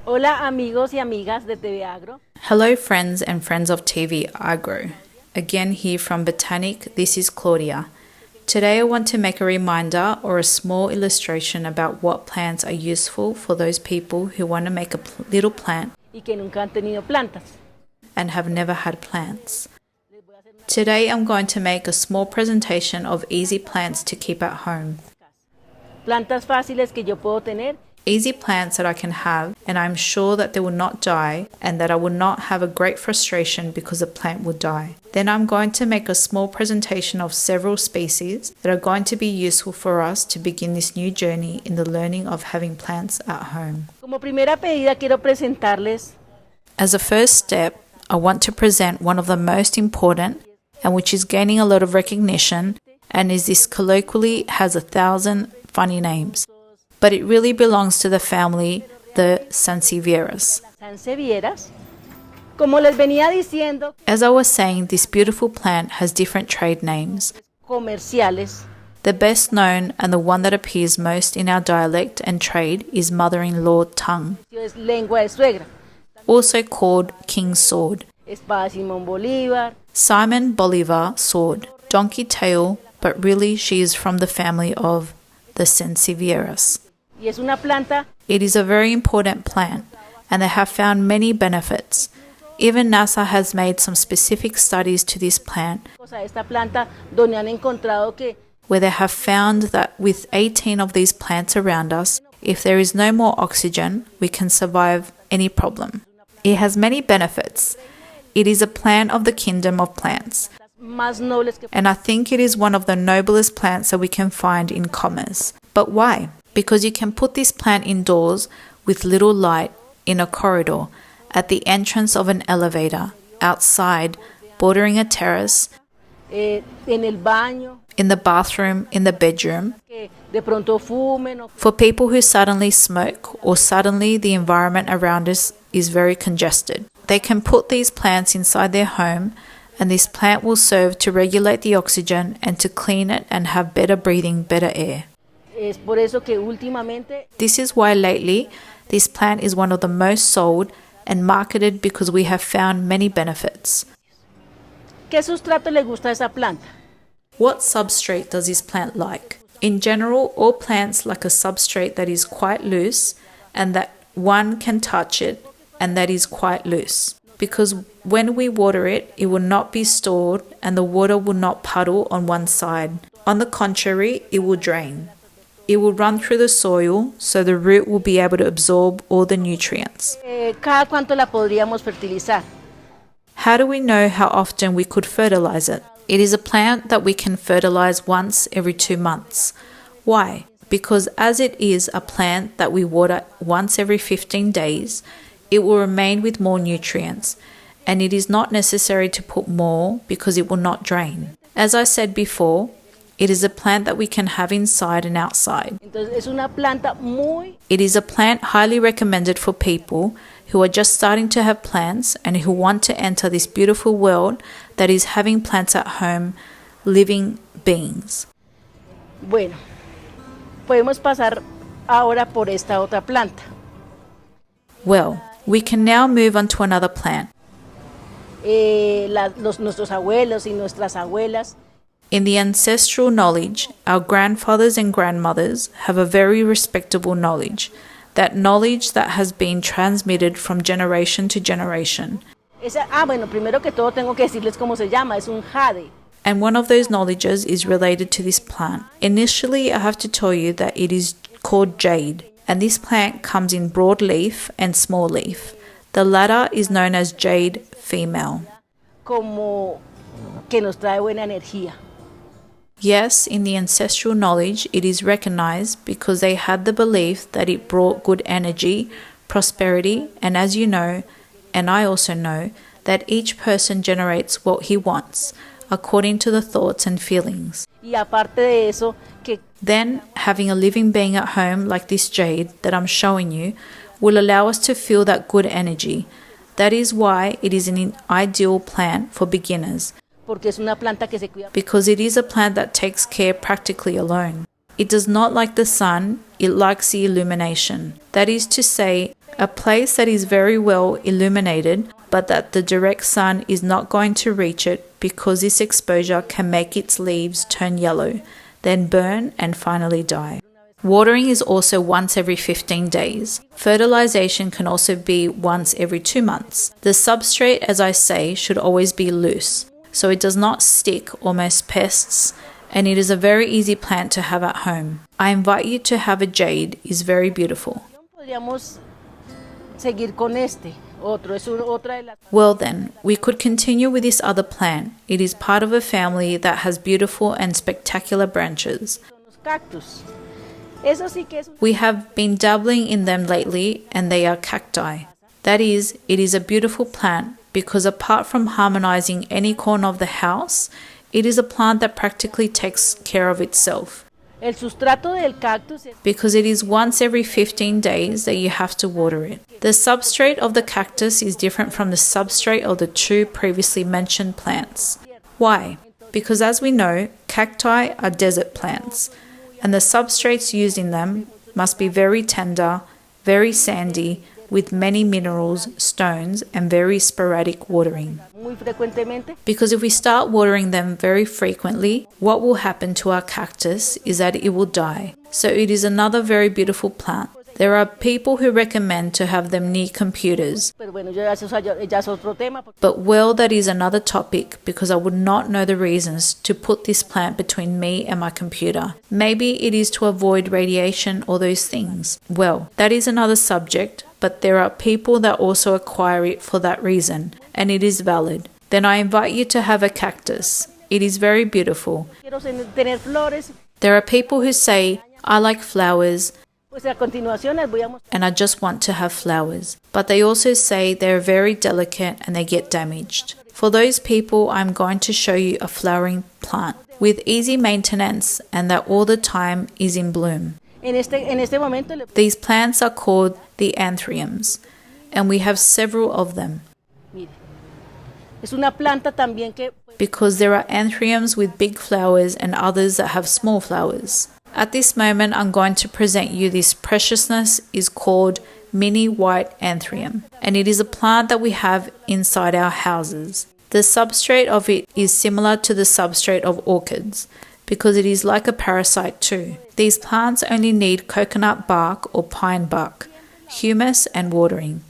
Hola amigos y amigas de TV Agro. Hello friends and friends of TV Agro. Again here from Botanic, this is Claudia. Today I want to make a reminder or a small illustration about what plants are useful for those people who want to make a little plant Y que nunca han tenido plantas. and have never had plants. Today I'm going to make a small presentation of easy plants to keep at home. Plantas fáciles que yo puedo tener. Easy plants that I can have, and I'm sure that they will not die and that I will not have a great frustration because the plant will die. Then I'm going to make a small presentation of several species that are going to be useful for us to begin this new journey in the learning of having plants at home. Como primera pedida quiero presentarles As a first step, I want to present one of the most important and which is gaining a lot of recognition and is this colloquially has 1,000 funny names. But it really belongs to the family, the Sansevierias. sansevieras. Como les venía diciendo, As I was saying, this beautiful plant has different trade names. comerciales. The best known and the one that appears most in our dialect and trade is mother-in-law tongue, Es lengua de suegra. also called king's sword, Espada Simón Bolívar. Simon Bolivar sword, donkey tail, but really she is from the family of the Sansevieras. Y es una planta It is a very important plant, and they have found many benefits. Even NASA has made some specific studies to this plant, esta planta donde han encontrado que where they have found that with 18 of these plants around us, if there is no more oxygen, we can survive any problem. It has many benefits. It is a plant of the kingdom of plants, más nobles que and I think it is one of the noblest plants that we can find in commerce. But why? Because you can put this plant indoors with little light in a corridor, at the entrance of an elevator, outside, bordering a terrace, en el baño, in the bathroom, in the bedroom, que de pronto fumen o for people who suddenly smoke or suddenly the environment around us is very congested. They can put these plants inside their home, and this plant will serve to regulate the oxygen and to clean it and have better breathing, better air. es por eso que últimamente This is why lately this plant is one of the most sold and marketed because we have found many benefits. ¿qué sustrato le gusta a esa planta? What substrate does this plant like? In general, all plants like a substrate that is quite loose and that one can touch it and that is quite loose. Because when we water it, it will not be stored and the water will not puddle on one side. On the contrary, it will drain. It will run through the soil so the root will be able to absorb all the nutrients. ¿Cada cuánto la podríamos fertilizar? How do we know how often we could fertilize it? It is a plant that we can fertilize once every 2 months. Why? Because as it is a plant that we water once every 15 days, it will remain with more nutrients, and it is not necessary to put more because it will not drain. As I said before, it is a plant that we can have inside and outside. Entonces es una planta muy It is a plant highly recommended for people who are just starting to have plants and who want to enter this beautiful world that is having plants at home, living beings. bueno. Podemos pasar ahora por esta otra planta. Well, we can now move on to another plant. Nuestros abuelos y nuestras abuelas In the ancestral knowledge, our grandfathers and grandmothers have a very respectable knowledge, that knowledge that has been transmitted from generation to generation. bueno, primero que todo tengo que decirles cómo se llama, es un jade. And one of those knowledges is related to this plant. Initially, I have to tell you that it is called jade, and this plant comes in broad leaf and small leaf. The latter is known as jade female. Como que nos trae buena energía. Yes, in the ancestral knowledge, it is recognized because they had the belief that it brought good energy, prosperity, and as you know, and I also know, that each person generates what he wants, according to the thoughts and feelings. Y aparte de eso, que Then, having a living being at home like this jade that I'm showing you will allow us to feel that good energy. That is why it is an ideal plant for beginners, porque es una planta que se cuida. because it is a plant that takes care practically alone. It does not like the sun, it likes the illumination. That is to say, a place that is very well illuminated, but that the direct sun is not going to reach it because this exposure can make its leaves turn yellow, then burn and finally die. Watering is also once every 15 days. Fertilization can also be once every 2 months. The substrate, as I say, should always be loose, so it does not stick or most pests, and it is a very easy plant to have at home. I invite you to have a jade. It's very beautiful. Podríamos seguir con este. Well then, we could continue with this other plant. It is part of a family that has beautiful and spectacular branches. We have been dabbling in them lately, and they are cacti. That is, it is a beautiful plant because apart from harmonizing any corner of the house, it is a plant that practically takes care of itself. Because it is once every 15 days that you have to water it. The substrate of the cactus is different from the substrate of the two previously mentioned plants. Why? Because as we know, cacti are desert plants, and the substrates used in them must be very tender, very sandy, with many minerals, stones, and very sporadic watering. Because if we start watering them very frequently, what will happen to our cactus is that it will die. So it is another very beautiful plant. There are people who recommend to have them near computers. But well, that is another topic because I would not know the reasons to put this plant between me and my computer. Maybe it is to avoid radiation or those things. Well, that is another subject, but there are people that also acquire it for that reason, and it is valid. Then I invite you to have a cactus. It is very beautiful. There are people who say, I like flowers, and I just want to have flowers. But they also say they're very delicate and they get damaged. For those people, I'm going to show you a flowering plant with easy maintenance and that all the time is in bloom. These plants are called the anthuriums, and we have several of them. Because there are anthuriums with big flowers and others that have small flowers. At this moment, I'm going to present you this preciousness is called mini white anthurium, and it is a plant that we have inside our houses. The substrate of it is similar to the substrate of orchids, because it is like a parasite too. These plants only need coconut bark or pine bark, humus and watering.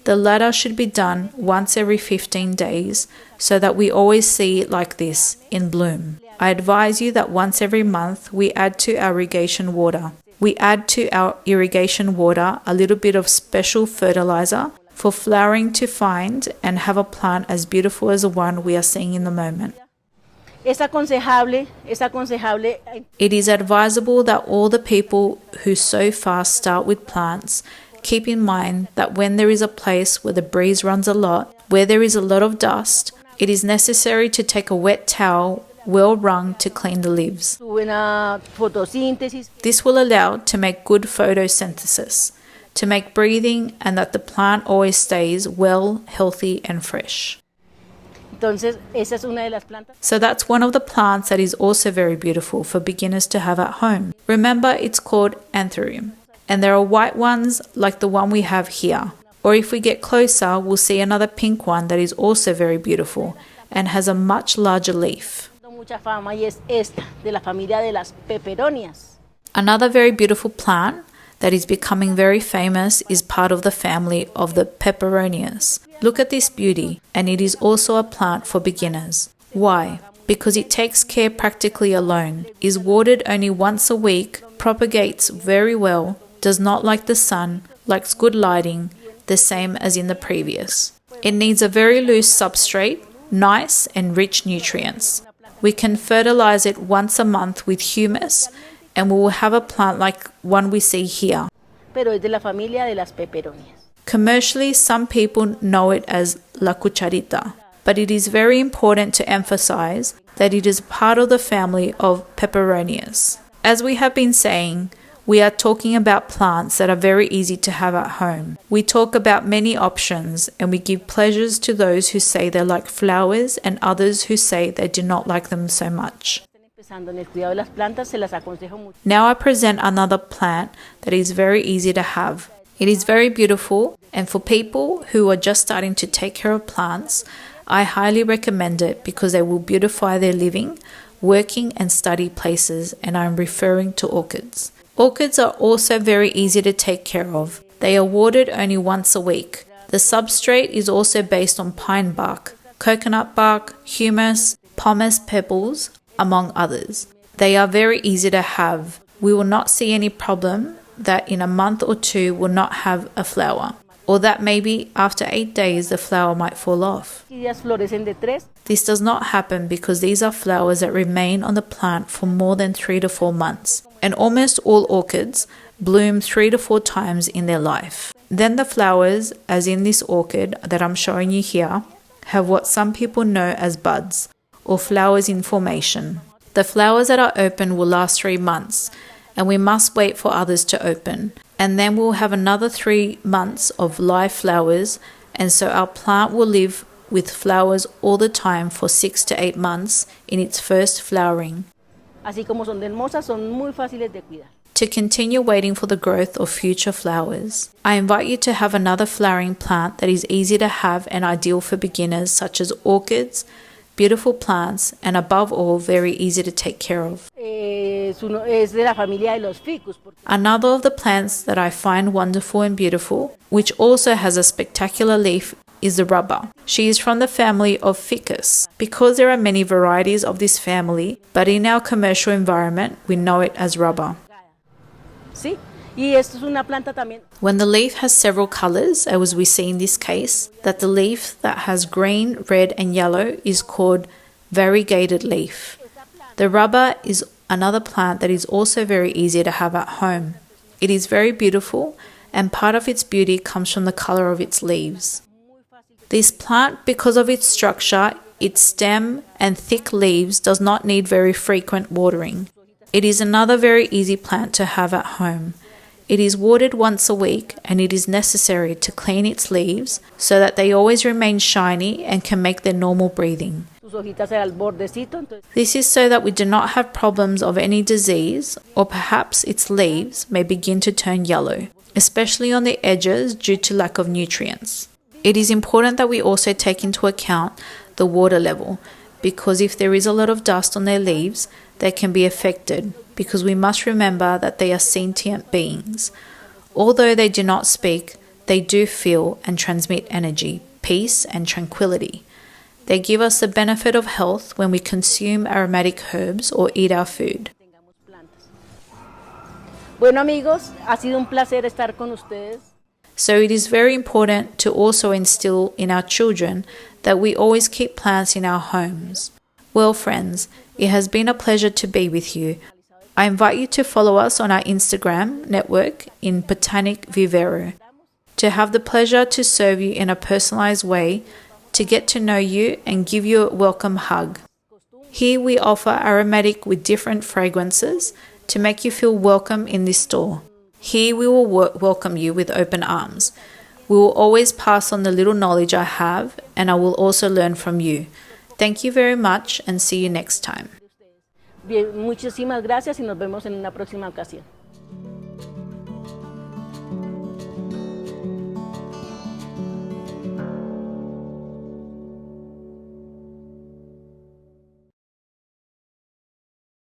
The latter should be done once every 15 days so that we always see it like this, in bloom. I advise you that once every month we add to our irrigation water. We add to our irrigation water a little bit of special fertilizer for flowering to find and have a plant as beautiful as the one we are seeing in the moment. It is advisable that all the people who so far start with plants keep in mind that when there is a place where the breeze runs a lot, where there is a lot of dust, it is necessary to take a wet towel well wrung to clean the leaves. This will allow to make good photosynthesis, to make breathing, and that the plant always stays well, healthy and fresh. So that's one of the plants that is also very beautiful for beginners to have at home. Remember, it's called anthurium. And there are white ones like the one we have here. Or if we get closer, we'll see another pink one that is also very beautiful and has a much larger leaf. Another very beautiful plant that is becoming very famous is part of the family of the peperonias. Look at this beauty, and it is also a plant for beginners. Why? Because it takes care practically alone, is watered only once a week, propagates very well, does not like the sun, likes good lighting, the same as in the previous. It needs a very loose substrate, nice and rich nutrients. We can fertilize it once a month with humus, and we will have a plant like one we see here. Commercially, some people know it as la cucharita, but it is very important to emphasize that it is part of the family of peperonias. As we have been saying, we are talking about plants that are very easy to have at home. We talk about many options, and we give pleasures to those who say they like flowers and others who say they do not like them so much. En el cuidado de las plantas se las aconsejo mucho. Now I present another plant that is very easy to have. It is very beautiful, and for people who are just starting to take care of plants, I highly recommend it because they will beautify their living, working and study places, and I'm referring to orchids. Orchids are also very easy to take care of. They are watered only once a week. The substrate is also based on pine bark, coconut bark, humus, pumice pebbles, among others. They are very easy to have. We will not see any problem that in a month or two will not have a flower, or that maybe after 8 days the flower might fall off. This does not happen because these are flowers that remain on the plant for more than 3 to 4 months, and almost all orchids bloom 3 to 4 times in their life. Then the flowers, as in this orchid that I'm showing you here, have what some people know as buds, or flowers in formation. The flowers that are open will last 3 months, and we must wait for others to open. And then we'll have another 3 months of live flowers, and so our plant will live with flowers all the time for 6 to 8 months in its first flowering. Así como son de hermosas, son muy fáciles de cuidar. To continue waiting for the growth of future flowers, I invite you to have another flowering plant that is easy to have and ideal for beginners, such as orchids, beautiful plants, and above all, very easy to take care of. Es de la familia de los ficus. Another of the plants that I find wonderful and beautiful, which also has a spectacular leaf, is the rubber. She is from the family of ficus. Because there are many varieties of this family, but in our commercial environment, we know it as rubber. Sí. Y esto es una planta también. When the leaf has several colors, as we see in this case, that the leaf that has green, red and yellow is called variegated leaf. The rubber is another plant that is also very easy to have at home. It is very beautiful, and part of its beauty comes from the color of its leaves. This plant, because of its structure, its stem and thick leaves, does not need very frequent watering. It is another very easy plant to have at home. It is watered once a week, and it is necessary to clean its leaves so that they always remain shiny and can make their normal breathing. This is so that we do not have problems of any disease, or perhaps its leaves may begin to turn yellow, especially on the edges due to lack of nutrients. It is important that we also take into account the water level, because if there is a lot of dust on their leaves, they can be affected, because we must remember that they are sentient beings. Although they do not speak, they do feel and transmit energy, peace and tranquility. They give us the benefit of health when we consume aromatic herbs or eat our food. Bueno amigos, ha sido un placer estar con ustedes. So it is very important to also instill in our children that we always keep plants in our homes. Well friends, it has been a pleasure to be with you. I invite you to follow us on our Instagram network in Botanic Vivero, to have the pleasure to serve you in a personalized way, to get to know you and give you a welcome hug. Here we offer aromatic with different fragrances to make you feel welcome in this store. Here we will welcome you with open arms. We will always pass on the little knowledge I have, and I will also learn from you. Thank you very much and see you next time. Bien, muchísimas gracias y nos vemos en una próxima ocasión.